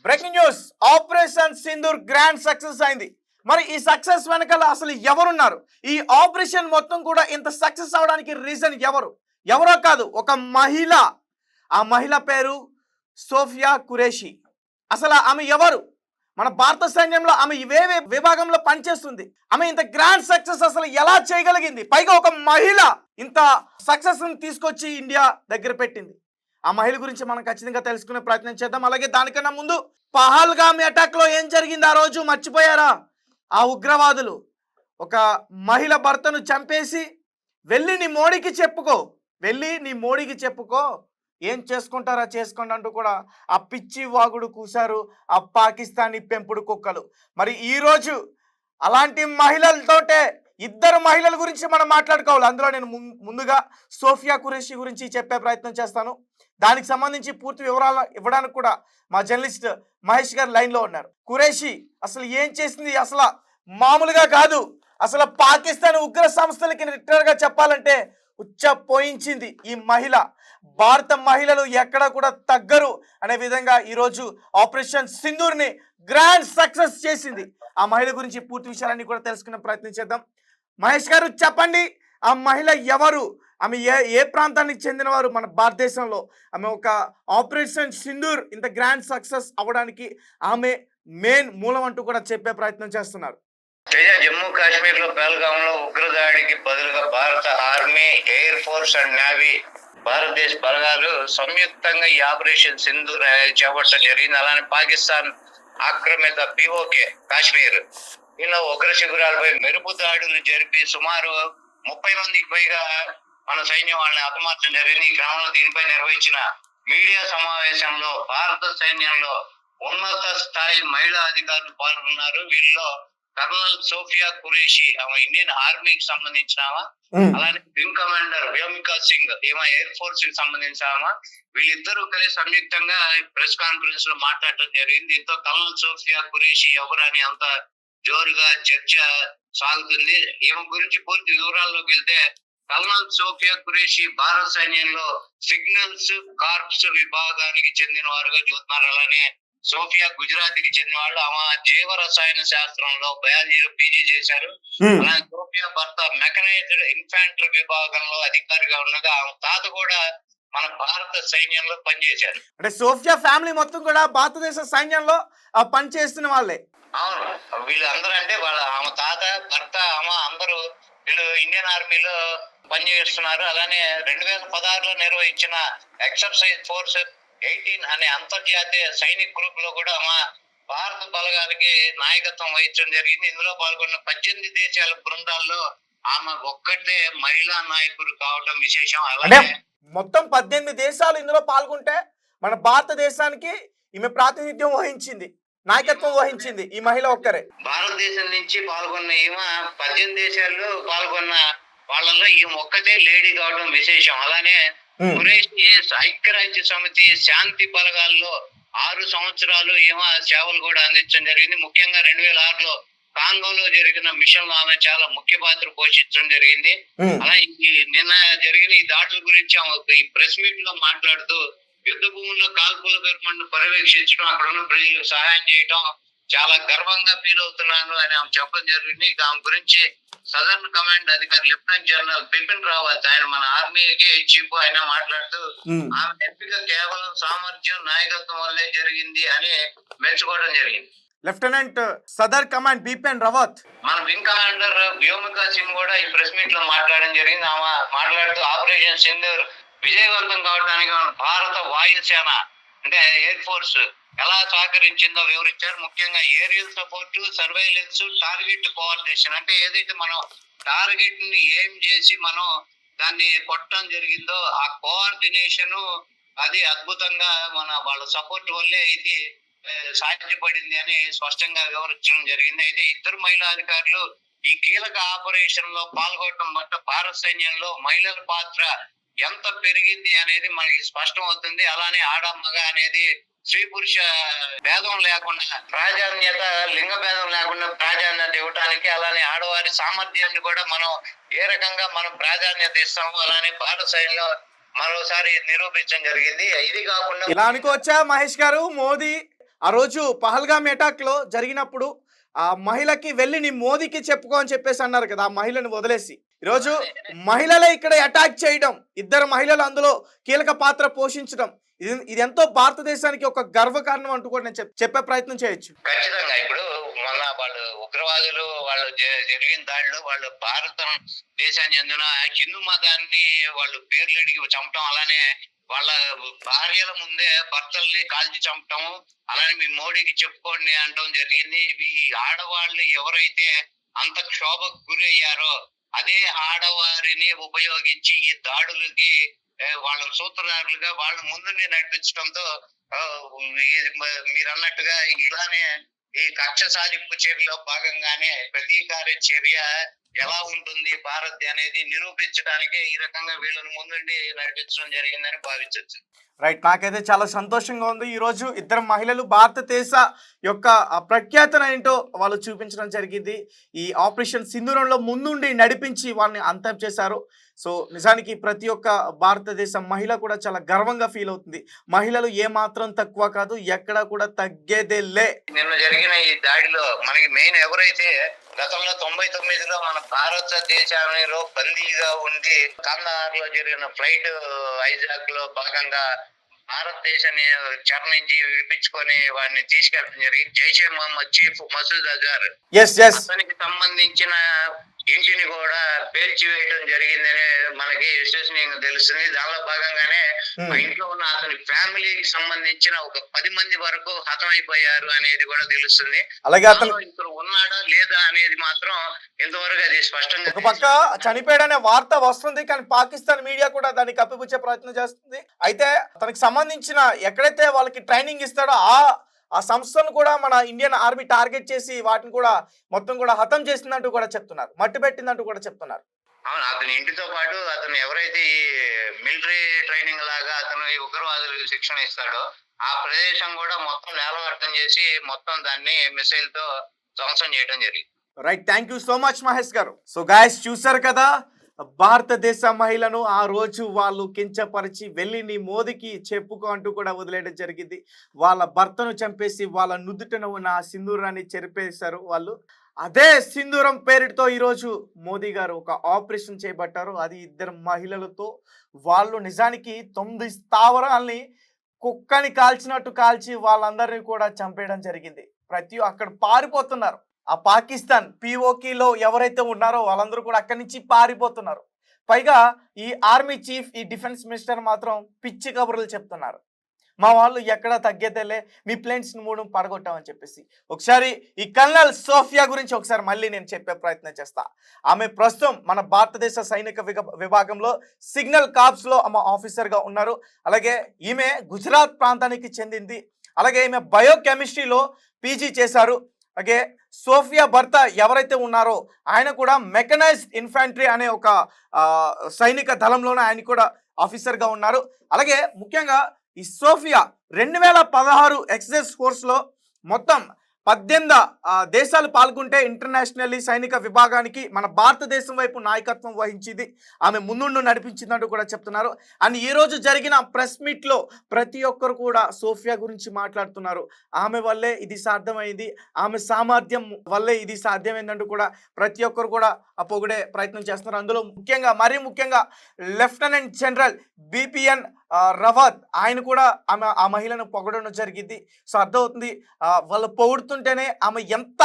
Breaking news, operation Sindoor grand success అయింది. మరి ఈ సక్సెస్ వెనకాల అసలు ఎవరున్నారు? ఈ ఆపరేషన్ మొత్తం కూడా ఇంత సక్సెస్ అవడానికి రీజన్ ఎవరో కాదు, ఒక మహిళ. ఆ మహిళ పేరు సోఫియా ఖురేషీ. అసలు ఆమె ఎవరు? మన భారత సైన్యంలో ఆమె ఇవేవే విభాగంలో పనిచేస్తుంది. ఆమె ఇంత గ్రాండ్ సక్సెస్ అసలు ఎలా చేయగలిగింది? పైగా ఒక మహిళ ఇంత సక్సెస్ తీసుకొచ్చి ఇండియా దగ్గర పెట్టింది. ఆ మహిళ గురించి మనం ఖచ్చితంగా తెలుసుకునే ప్రయత్నం చేద్దాం. అలాగే దానికన్నా ముందు పహల్గామ్ అటాక్ లో ఏం జరిగింది ఆ రోజు మర్చిపోయారా? ఆ ఉగ్రవాదులు ఒక మహిళ భర్తను చంపేసి వెళ్ళి నీ మోడీకి చెప్పుకో, ఏం చేసుకుంటారా చేసుకోండి అంటూ కూడా ఆ పిచ్చి వాగుడు కూశారు ఆ పాకిస్తానీ పెంపుడు కుక్కలు. మరి ఈరోజు అలాంటి మహిళలతోటే ఇద్దరు మహిళల గురించి మనం మాట్లాడుకోవాలి. అందులో నేను ముందుగా సోఫియా ఖురేషీ గురించి చెప్పే ప్రయత్నం చేస్తాను. దానికి సంబంధించి పూర్తి వివరాలు ఇవ్వడానికి కూడా మా జర్నలిస్ట్ మహేష్ గారు లైన్లో ఉన్నారు. ఖురేషీ అసలు ఏం చేసింది? అసలు మామూలుగా కాదు. అసలు పాకిస్తాన్ ఉగ్ర సంస్థలకి రిటర్గా చెప్పాలంటే ఉచ్చపోయించింది ఈ మహిళ. భారత మహిళలు ఎక్కడ కూడా తగ్గరు అనే విధంగా ఈరోజు ఆపరేషన్ సింధూర్ని గ్రాండ్ సక్సెస్ చేసింది. ఆ మహిళ గురించి పూర్తి విషయాలన్నీ కూడా తెలుసుకునే ప్రయత్నం చేద్దాం. మహేష్ గారు చెప్పండి, ఆ మహిళ ఎవరు? ఆమె ఏ ప్రాంతానికి చెందినవారు? మన భారతదేశంలో ఆమె ఒక ఆపరేషన్ సింధూర్ ఇంత గ్రాండ్ సక్సెస్ అవ్వడానికి ఆమె మెయిన్ మూలం అంటూ కూడా చెప్పే ప్రయత్నం చేస్తున్నారు. జమ్మూ కాశ్మీర్ లో పహల్గామ్ లో ఉగ్రదాడికి బదులుగా భారత army, air force and navy, భారతదేశ బలగాలు సంయుక్తంగా ఈ ఆపరేషన్ సింధూర్ చేపట్టడం జరిగింది. అలానే పాకిస్తాన్ ఆక్రమిత పిఓకే కాశ్మీర్ ఇలా ఉగ్ర శిబిరాలపై మెరుపు దాడులు జరిపి సుమారు 30 మందికి పైగా మన సైన్యం వాళ్ళని హతమార్చడం జరిగింది. ఈ క్రమంలో దీనిపై నిర్వహించిన మీడియా సమావేశంలో భారత సైన్యంలో ఉన్నత స్థాయి మహిళా అధికారులు పాల్గొన్నారు. వీళ్ళలో కర్నల్ సోఫియా ఖురేషీ, ఆమె ఇండియన్ ఆర్మీకి సంబంధించిన అలానే వింగ్ కమాండర్ వ్యోమికా సింగ్, ఏమో ఎయిర్ ఫోర్స్ కి సంబంధించిన వీళ్ళిద్దరూ కలిసి సంయుక్తంగా ప్రెస్ కాన్ఫరెన్స్ లో మాట్లాడటం జరిగింది. దీంతో కర్నల్ సోఫియా ఖురేషీ ఎవరని అంత జోరుగా చర్చ సాగుతుంది. ఈమె గురించి పూర్తి వివరాల్లోకి వెళ్తే, కర్నల్ సోఫియా ఖురేషీ భారత సైన్యంలో సిగ్నల్స్ కార్ప్స్ విభాగానికి చెందిన వారుగా చూస్తున్నారు. అలానే సోఫియా గుజరాత్ కి చెందిన వాళ్ళు. ఆమె జీవ రసాయన శాస్త్రంలో బయాలజీలో పీజీ చేశారు. అలాగే సోఫియా భర్త మెకనైజ్డ్ ఇన్ఫాంట్రీ విభాగంలో అధికారిగా ఉండగా ఆమె తాత కూడా మన భారత సైన్యంలో పనిచేశారు. అంటే సోఫియా ఫ్యామిలీ మొత్తం కూడా భారతదేశ సైన్యంలో పనిచేస్తున్న వాళ్ళే. అవును, వీళ్ళు అందరూ అంటే ఆమె తాత, భర్త, ఆమె అందరూ వీళ్ళు ఇండియన్ ఆర్మీలో పనిచేస్తున్నారు. అలానే 2016లో నిర్వహించిన ఎక్సర్సైజ్ ఫోర్స్ 18 అనే అంతర్జాతీయ సైనిక్ గ్రూప్ లో కూడా భారత బలగాలకి నాయకత్వం వహించడం జరిగింది. ఇందులో పాల్గొన్న 18 దేశాల బృందాల్లో ఆమె ఒక్కటే మహిళా నాయకుడు కావడం విశేషం. అలాగే మొత్తం 18 దేశాలు ఇందులో పాల్గొంటే మన భారతదేశానికి ఈమె ప్రాతినిధ్యం వహించింది, నాయకత్వం వహించింది ఈ మహిళ ఒక్కరే. భారతదేశం నుంచి పాల్గొన్న ఈమె 18 దేశాల్లో పాల్గొన్న వాళ్ళలో ఈమె ఒక్కటే లేడీ కావడం విశేషం. అలానే ఖురేషీ ఐక్యరాజ్య సమితి శాంతి బలగాల్లో 6 సంవత్సరాలు ఈమె సేవలు కూడా అందించడం జరిగింది. ముఖ్యంగా 2006లో కాంగోలో జరిగిన మిషన్ లో ఆమె చాలా ముఖ్య పాత్ర పోషించడం జరిగింది. అలా నిన్న జరిగిన ఈ దాడుల గురించి ఆమె ఈ ప్రెస్ మీట్ లో మాట్లాడుతూ, యుద్ధ భూముల్లో కాల్పుల విరమణను పర్యవేక్షించడం, అక్కడ ఉన్న ప్రజలకు సహాయం చేయడం చాలా గర్వంగా ఫీల్ అవుతున్నాను అని ఆమె చెప్పడం జరిగింది. ఆమె గురించి సదర్న్ కమాండ్ అధికారి లెఫ్టినెంట్ జనరల్ బిపిన్ రావత్, ఆయన మన ఆర్మీకి చీఫ్, ఆయన మాట్లాడుతూ ఆమె ఎంపిక కేవలం సామర్థ్యం, నాయకత్వం వల్లే జరిగింది అని మెచ్చుకోవడం జరిగింది. లెఫ్టినెంట్ సదర్ కమాండ్ బిపిన్ రావత్, మన వింగ్ కమాండర్ వ్యోమికా సింగ్ కూడా ఈ ప్రెస్ మీట్ లో మాట్లాడడం జరిగింది. ఆమె మాట్లాడుతూ ఆపరేషన్ సింధూర్ విజయవంతం కావడానికి భారత వాయుసేన అంటే ఎయిర్ ఫోర్స్ ఎలా సహకరించిందో వివరించారు. ముఖ్యంగా aerial support, surveillance, target coordination, అంటే ఏదైతే మనం టార్గెట్ ని ఏం చేసి మనం దాన్ని కొట్టడం జరిగిందో ఆ కోఆర్డినేషన్ అది అద్భుతంగా వాళ్ళ సపోర్ట్ వల్లే ఇది సాధ్యపడింది అని స్పష్టంగా వివరించడం జరిగింది. అయితే ఇద్దరు మహిళా అధికారులు ఈ కీలక ఆపరేషన్ లో పాల్గొనడం బట్టి భారత సైన్యంలో మహిళల పాత్ర ఎంత పెరిగింది అనేది మనకి స్పష్టం అవుతుంది. అలానే ఆడ మగ అనేది స్త్రీ పురుష భేదం లేకుండా ప్రాధాన్యత, లింగ భేదం లేకుండా ప్రాధాన్యత ఇవ్వడానికి, అలానే ఆడవారి సామర్థ్యాన్ని కూడా మనం ఏ రకంగా మనం ప్రాధాన్యత ఇస్తాము అలానే భారత సైన్యంలో మరోసారి నిరూపించడం జరిగింది. ఇది కాకుండా ఇలా అనుకోవచ్చా మహేష్ గారు, మోదీ ఆ రోజు పహల్గామ్ అటాక్ లో జరిగినప్పుడు ఆ మహిళకి వెళ్ళి నీ మోదీకి చెప్పుకో అని చెప్పేసి అన్నారు కదా, ఆ మహిళను వదిలేసి ఈరోజు మహిళలే ఇక్కడ అటాక్ చేయడం, ఇద్దరు మహిళలు అందులో కీలక పాత్ర పోషించడం, ఇది ఎంతో భారతదేశానికి ఒక గర్వకారణం అంటూ కూడా నేను చెప్పే ప్రయత్నం చేయొచ్చు. ఖచ్చితంగా ఇప్పుడు మొన్న వాళ్ళు ఉగ్రవాదులు వాళ్ళు జరిగిన దాడిలో వాళ్ళు భారత దేశాన్ని చెందిన హిందూ మతాన్ని వాళ్ళు పేర్లు అడిగి చంపడం, అలానే వాళ్ళ భార్యల ముందే భర్తల్ని కాల్చి చంపటం, అలానే మీ మోడీకి చెప్పుకోండి అనడం జరిగింది. ఈ ఆడవాళ్ళు ఎవరైతే అంత క్షోభకు గురి అయ్యారో అదే ఆడవారిని ఉపయోగించి ఈ దాడులకి వాళ్ళ సూత్రధారులుగా వాళ్ళ ముందుని నడిపించడంతో మీరు అన్నట్టుగా ఇలానే ఈ కక్ష సాధింపు చర్యలో భాగంగానే ప్రతీకార చర్య ఎలా ఉంటుంది భారత్ అనేది నిరూపించడానికే ఈ రకంగా వీళ్ళని ముందుండి నడిపించడం జరిగిందని భావించవచ్చు. రైట్, నాకైతే చాలా సంతోషంగా ఉంది. ఈరోజు ఇద్దరు మహిళలు భారతదేశ యొక్క ప్రఖ్యాతన ఏంటో వాళ్ళు చూపించడం జరిగింది. ఈ ఆపరేషన్ సింధూరంలో ముందుండి నడిపించి వాళ్ళని అంతం చేశారు. సో నిజానికి ప్రతి ఒక్క భారతదేశ మహిళ కూడా చాలా గర్వంగా ఫీల్ అవుతుంది. మహిళలు ఏమాత్రం తక్కువ కాదు, ఎక్కడ కూడా తగ్గేదేలే. నిన్న జరిగిన ఈ దాడిలో మనకి మెయిన్ ఎవరైతే గతంలో 99లో మన భారతదేశంలో బందీగా ఉండి కందహార్ లో జరిగిన ఫ్లైట్ హైజాక్ లో భాగంగా భారతదేశాన్ని చెర నుంచి విడిపించుకొని వాడిని తీసుకెళ్ళడం జరిగింది. జైషే మహమ్మద్ చీఫ్ మసూద్ అజార్, అతనికి సంబంధించిన ఇంటిని కూడా పేల్చివేయడం జరిగిందని మనకి విశ్వసనీయంగా తెలుస్తుంది. దానిలో భాగంగానే ఆ ఇంట్లో ఉన్న అతని ఫ్యామిలీకి సంబంధించిన ఒక 10 మంది వరకు హతమైపోయారు అనేది కూడా తెలుస్తుంది. అలాగే అతను ఇక్కడ ఉన్నాడా లేదా అనేది మాత్రం ఇంతవరకు అది స్పష్టంగా ఒక పక్క చనిపోయాడనే వార్త వస్తుంది, కానీ పాకిస్తాన్ మీడియా కూడా దాన్ని కప్పిపుచ్చే ప్రయత్నం చేస్తుంది. అయితే తనకి సంబంధించిన ఎక్కడైతే వాళ్ళకి ట్రైనింగ్ ఇస్తాడో ఆ సంస్థను కూడా మన ఇండియన్ ఆర్మీ టార్గెట్ చేసి వాటిని కూడా మొత్తం కూడా హతం చేసిందంటూ కూడా చెప్తున్నారు, మట్టి పెట్టిందంటూ కూడా చెప్తున్నారు. అవును, అతని ఇంటితో పాటు అతను ఎవరైతే ఈ మిలిటరీ ట్రైనింగ్ లాగా అతను ఈ ఉగ్రవాదులకు శిక్షణ ఇస్తాడో ఆ ప్రదేశం కూడా మొత్తం నేలమట్టం చేసి మొత్తం దాన్ని మిసైల్ తో ధ్వంసం చేయడం జరిగింది. Right, thank you so much Mahesh garu. So guys చూసారు కదా, భారతదేశ మహిళను ఆ రోజు వాళ్ళు కించపరిచి వెళ్ళి నీ మోదీకి చెప్పుకో అంటూ కూడా వదిలేయడం జరిగింది. వాళ్ళ భర్తను చంపేసి వాళ్ళ నుదుటను ఉన్న ఆ సింధూరాన్ని చెరిపేశారు వాళ్ళు. అదే సింధూరం పేరుతో ఈరోజు మోదీ గారు ఒక ఆపరేషన్ చేపట్టారు, అది ఇద్దరు మహిళలతో. వాళ్ళు నిజానికి 9 స్థావరాల్ని కుక్కని కాల్చినట్టు కాల్చి వాళ్ళందరినీ కూడా చంపేయడం జరిగింది. అక్కడ పారిపోతున్నారు. ఆ పాకిస్తాన్ పిఓకేలో ఎవరైతే ఉన్నారో వాళ్ళందరూ కూడా అక్కడి నుంచి పారిపోతున్నారు. పైగా ఈ ఆర్మీ చీఫ్, ఈ డిఫెన్స్ మినిస్టర్ మాత్రం పిచ్చి కబుర్లు చెప్తున్నారు, మా వాళ్ళు ఎక్కడ తగ్గేదేలే, మీ ప్లేన్స్ 3 పడగొట్టామని చెప్పేసి. ఒకసారి ఈ కల్నల్ సోఫియా గురించి ఒకసారి మళ్ళీ నేను చెప్పే ప్రయత్నం చేస్తా. ఆమె ప్రస్తుతం మన భారతదేశ సైనిక విభాగంలో సిగ్నల్ కార్ప్స్ లో ఆమె ఆఫీసర్గా ఉన్నారు. అలాగే ఈమె గుజరాత్ ప్రాంతానికి చెందింది. అలాగే ఈమె బయోకెమిస్ట్రీలో పీజీ చేశారు. అలాగే సోఫియా భర్త ఎవరైతే ఉన్నారో ఆయన కూడా మెకనైజ్డ్ ఇన్ఫాంట్రీ అనే ఒక సైనిక దళంలోనే ఆయన కూడా ఆఫీసర్గా ఉన్నారు. అలాగే ముఖ్యంగా ఈ సోఫియా 2016 ఎక్సైజ్ ఫోర్స్లో మొత్తం 18 దేశాలు పాల్గొంటే ఇంటర్నేషనల్లీ సైనిక విభాగానికి మన భారతదేశం వైపు నాయకత్వం వహించింది, ఆమె ముందుండు నడిపించిందంటూ కూడా చెప్తున్నారు. అండ్ ఈరోజు జరిగిన ప్రెస్ మీట్లో ప్రతి ఒక్కరు కూడా సోఫియా గురించి మాట్లాడుతున్నారు. ఆమె వల్లే ఇది సాధ్యమైంది, ఆమె సామర్థ్యం వల్లే ఇది సాధ్యమైందంటూ కూడా ప్రతి ఒక్కరు కూడా పొగిడే ప్రయత్నం చేస్తున్నారు. అందులో మరీ ముఖ్యంగా లెఫ్టినెంట్ జనరల్ బిపిఎన్ రవత్ ఆయన కూడా ఆ మహిళను పొగడడం జరిగింది. సో అర్థమవుతుంది వాళ్ళు పొగుడుతుంటేనే ఆమె ఎంత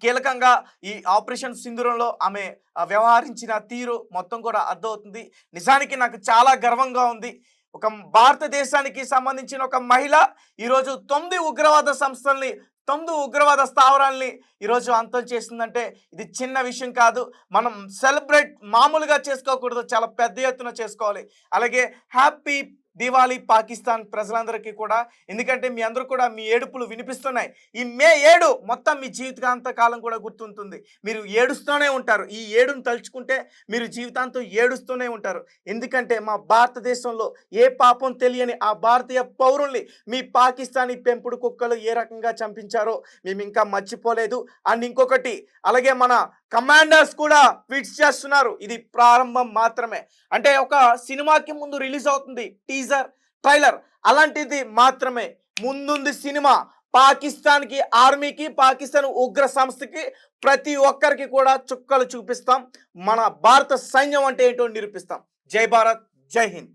కీలకంగా ఈ ఆపరేషన్ సింధూరంలో ఆమె వ్యవహరించిన తీరు మొత్తం కూడా అర్థమవుతుంది. నిజానికి నాకు చాలా గర్వంగా ఉంది. ఒక భారతదేశానికి సంబంధించిన ఒక మహిళ ఈరోజు 9 ఉగ్రవాద సంస్థల్ని 9 ఉగ్రవాద స్థావరాల్ని ఈరోజు అంతం చేసిందంటే ఇది చిన్న విషయం కాదు. మనం సెలబ్రేట్ మామూలుగా చేసుకోకూడదు, చాలా పెద్ద ఎత్తున చేసుకోవాలి. అలాగే హ్యాపీ దివాళీ పాకిస్తాన్ ప్రజలందరికీ కూడా, ఎందుకంటే మీ అందరూ కూడా మీ ఏడుపులు వినిపిస్తున్నాయి. ఈ మే 7 మొత్తం మీ జీవితాంత కాలం కూడా గుర్తుంటుంది. మీరు ఏడుస్తూనే ఉంటారు, ఈ ఏడును తలుచుకుంటే మీరు జీవితాంతం ఏడుస్తూనే ఉంటారు. ఎందుకంటే మా భారతదేశంలో ఏ పాపం తెలియని ఆ భారతీయ పౌరుల్ని మీ పాకిస్తానీ పెంపుడు కుక్కలు ఏ రకంగా చంపించారో మేము ఇంకా మర్చిపోలేదు. అండ్ ఇంకొకటి, అలాగే మన కమాండర్స్ కూడా ట్వీట్స్ చేస్తున్నారు, ఇది ప్రారంభం మాత్రమే. అంటే ఒక సినిమాకి ముందు రిలీజ్ అవుతుంది టీజర్, ట్రైలర్, అలాంటిది మాత్రమే. ముందుంది సినిమా, పాకిస్తాన్కి ఆర్మీకి పాకిస్తాన్ ఉగ్ర సంస్థకి ప్రతి ఒక్కరికి కూడా చుక్కలు చూపిస్తాం. మన భారత సైన్యం అంటే ఏంటో నిరూపిస్తాం. జై భారత్, జై హింద్.